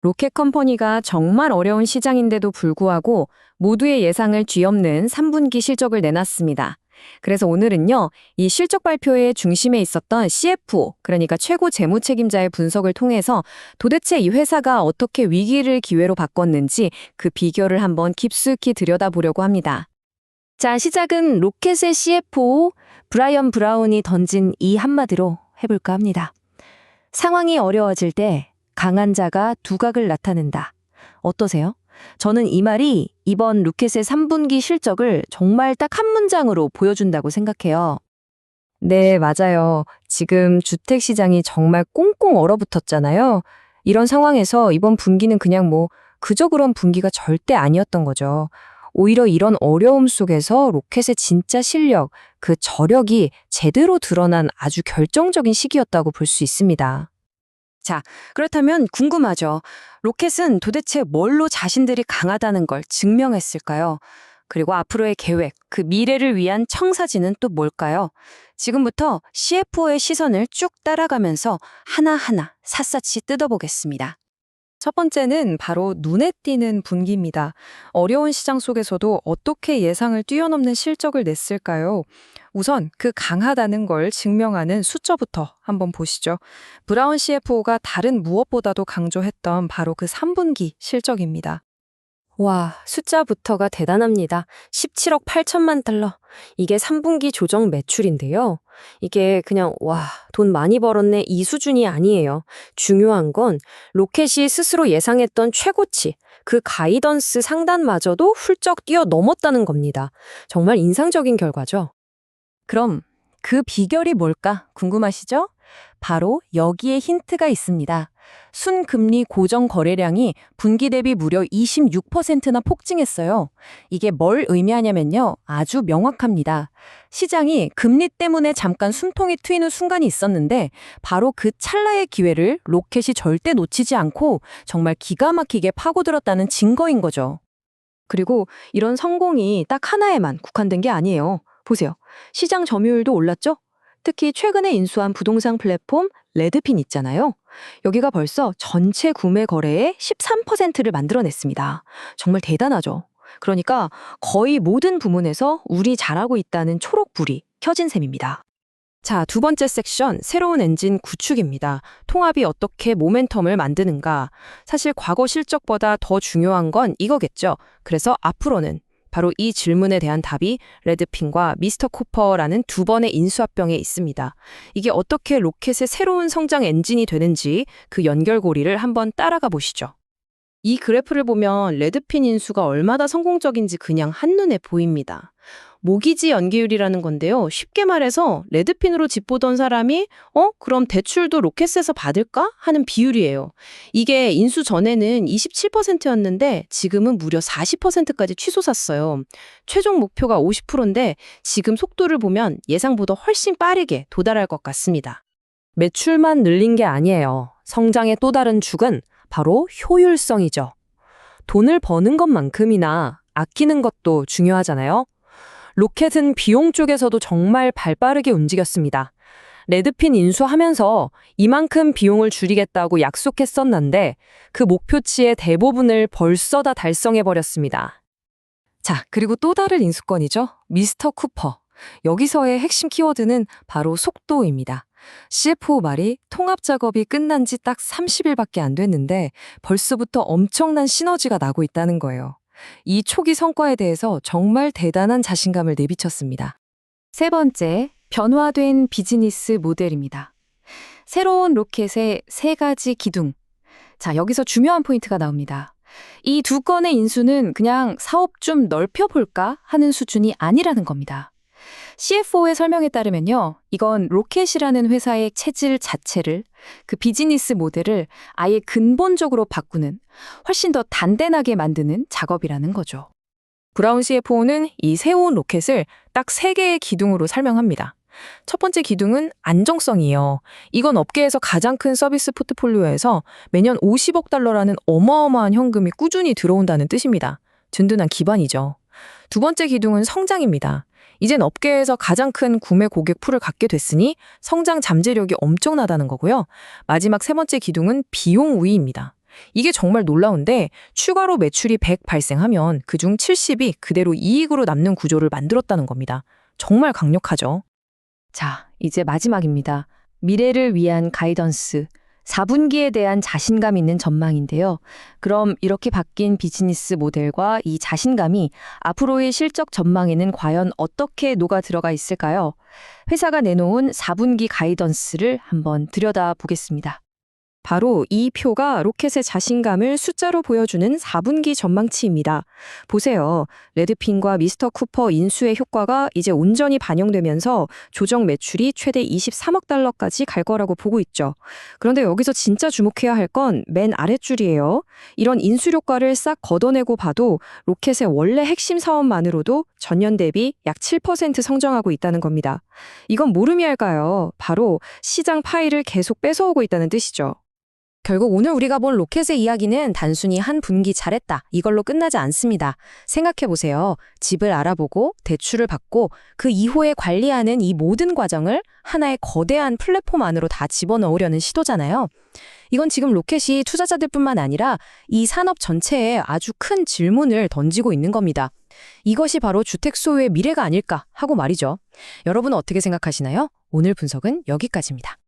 로켓 컴퍼니가 정말 어려운 시장인데도 불구하고 모두의 예상을 뒤엎는 3분기 실적을 내놨습니다. 그래서 오늘은요, 이 실적 발표의 중심에 있었던 CFO, 그러니까 최고 재무 책임자의 분석을 통해서 도대체 이 회사가 어떻게 위기를 기회로 바꿨는지 그 비결을 한번 깊숙이 들여다보려고 합니다. 자, 시작은 로켓의 CFO 브라이언 브라운이 던진 이 한마디로 해볼까 합니다. 상황이 어려워질 때 강한 자가 두각을 나타낸다. 어떠세요? 저는 이 말이 이번 로켓의 3분기 실적을 정말 딱 한 문장으로 보여준다고 생각해요. 네, 맞아요. 지금 주택 시장이 정말 꽁꽁 얼어붙었잖아요. 이런 상황에서 이번 분기는 그냥 그저 그런 분기가 절대 아니었던 거죠. 오히려 이런 어려움 속에서 로켓의 진짜 실력, 그 저력이 제대로 드러난 아주 결정적인 시기였다고 볼 수 있습니다. 자, 그렇다면 궁금하죠. 로켓은 도대체 뭘로 자신들이 강하다는 걸 증명했을까요? 그리고 앞으로의 계획, 그 미래를 위한 청사진은 또 뭘까요? 지금부터 CFO의 시선을 쭉 따라가면서 하나하나 샅샅이 뜯어보겠습니다. 첫 번째는 바로 눈에 띄는 분기입니다. 어려운 시장 속에서도 어떻게 예상을 뛰어넘는 실적을 냈을까요? 우선 그 강하다는 걸 증명하는 숫자부터 한번 보시죠. 브라운 CFO가 다른 무엇보다도 강조했던 바로 그 3분기 실적입니다. 와, 숫자부터가 대단합니다. 17억 8천만 달러. 이게 3분기 조정 매출인데요. 이게 그냥 돈 많이 벌었네 이 수준이 아니에요. 중요한 건 로켓이 스스로 예상했던 최고치, 그 가이던스 상단마저도 훌쩍 뛰어넘었다는 겁니다. 정말 인상적인 결과죠. 그럼 그 비결이 뭘까 궁금하시죠? 바로 여기에 힌트가 있습니다. 순금리 고정 거래량이 분기 대비 무려 26%나 폭증했어요. 이게 뭘 의미하냐면요. 아주 명확합니다. 시장이 금리 때문에 잠깐 숨통이 트이는 순간이 있었는데 바로 그 찰나의 기회를 로켓이 절대 놓치지 않고 정말 기가 막히게 파고들었다는 증거인 거죠. 그리고 이런 성공이 딱 하나에만 국한된 게 아니에요. 보세요. 시장 점유율도 올랐죠? 특히 최근에 인수한 부동산 플랫폼 레드핀 있잖아요. 여기가 벌써 전체 구매 거래의 13%를 만들어냈습니다. 정말 대단하죠. 그러니까 거의 모든 부문에서 우리 잘하고 있다는 초록불이 켜진 셈입니다. 자, 두 번째 섹션, 새로운 엔진 구축입니다. 통합이 어떻게 모멘텀을 만드는가. 사실 과거 실적보다 더 중요한 건 이거겠죠. 그래서 앞으로는 바로 이 질문에 대한 답이 레드핀과 미스터 쿠퍼라는 두 번의 인수합병에 있습니다. 이게 어떻게 로켓의 새로운 성장 엔진이 되는지 그 연결고리를 한번 따라가 보시죠. 이 그래프를 보면 레드핀 인수가 얼마나 성공적인지 그냥 한눈에 보입니다. 모기지 연계율이라는 건데요. 쉽게 말해서 레드핀으로 집 보던 사람이 그럼 대출도 로켓에서 받을까? 하는 비율이에요. 이게 인수 전에는 27%였는데 지금은 무려 40%까지 치솟았어요. 최종 목표가 50%인데 지금 속도를 보면 예상보다 훨씬 빠르게 도달할 것 같습니다. 매출만 늘린 게 아니에요. 성장의 또 다른 축은 바로 효율성이죠. 돈을 버는 것만큼이나 아끼는 것도 중요하잖아요. 로켓은 비용 쪽에서도 정말 발빠르게 움직였습니다. 레드핀 인수하면서 이만큼 비용을 줄이겠다고 약속했었는데 그 목표치의 대부분을 벌써 다 달성해버렸습니다. 자, 그리고 또 다른 인수건이죠. 미스터 쿠퍼. 여기서의 핵심 키워드는 바로 속도입니다. CFO 말이 통합 작업이 끝난 지 딱 30일밖에 안 됐는데 벌써부터 엄청난 시너지가 나고 있다는 거예요. 이 초기 성과에 대해서 정말 대단한 자신감을 내비쳤습니다. 세 번째, 변화된 비즈니스 모델입니다. 새로운 로켓의 세 가지 기둥. 자, 여기서 중요한 포인트가 나옵니다. 이 두 건의 인수는 그냥 사업 좀 넓혀볼까 하는 수준이 아니라는 겁니다. CFO의 설명에 따르면요. 이건 로켓이라는 회사의 체질 자체를, 그 비즈니스 모델을 아예 근본적으로 바꾸는, 훨씬 더 단단하게 만드는 작업이라는 거죠. 브라운 CFO는 이 새로운 로켓을 딱 세 개의 기둥으로 설명합니다. 첫 번째 기둥은 안정성이에요. 이건 업계에서 가장 큰 서비스 포트폴리오에서 매년 50억 달러라는 어마어마한 현금이 꾸준히 들어온다는 뜻입니다. 든든한 기반이죠. 두 번째 기둥은 성장입니다. 이젠 업계에서 가장 큰 구매 고객 풀을 갖게 됐으니 성장 잠재력이 엄청나다는 거고요. 마지막 세 번째 기둥은 비용 우위입니다. 이게 정말 놀라운데 추가로 매출이 100 발생하면 그중 70이 그대로 이익으로 남는 구조를 만들었다는 겁니다. 정말 강력하죠. 자, 이제 마지막입니다. 미래를 위한 가이던스. 4분기에 대한 자신감 있는 전망인데요. 그럼 이렇게 바뀐 비즈니스 모델과 이 자신감이 앞으로의 실적 전망에는 과연 어떻게 녹아 들어가 있을까요? 회사가 내놓은 4분기 가이던스를 한번 들여다보겠습니다. 바로 이 표가 로켓의 자신감을 숫자로 보여주는 4분기 전망치입니다. 보세요. 레드핀과 미스터 쿠퍼 인수의 효과가 이제 온전히 반영되면서 조정 매출이 최대 23억 달러까지 갈 거라고 보고 있죠. 그런데 여기서 진짜 주목해야 할 건 맨 아랫줄이에요. 이런 인수 효과를 싹 걷어내고 봐도 로켓의 원래 핵심 사업만으로도 전년 대비 약 7% 성장하고 있다는 겁니다. 이건 뭘 의미할까요? 바로 시장 파이를 계속 뺏어오고 있다는 뜻이죠. 결국 오늘 우리가 본 로켓의 이야기는 단순히 한 분기 잘했다, 이걸로 끝나지 않습니다. 생각해보세요. 집을 알아보고 대출을 받고 그 이후에 관리하는 이 모든 과정을 하나의 거대한 플랫폼 안으로 다 집어넣으려는 시도잖아요. 이건 지금 로켓이 투자자들뿐만 아니라 이 산업 전체에 아주 큰 질문을 던지고 있는 겁니다. 이것이 바로 주택 소유의 미래가 아닐까 하고 말이죠. 여러분은 어떻게 생각하시나요? 오늘 분석은 여기까지입니다.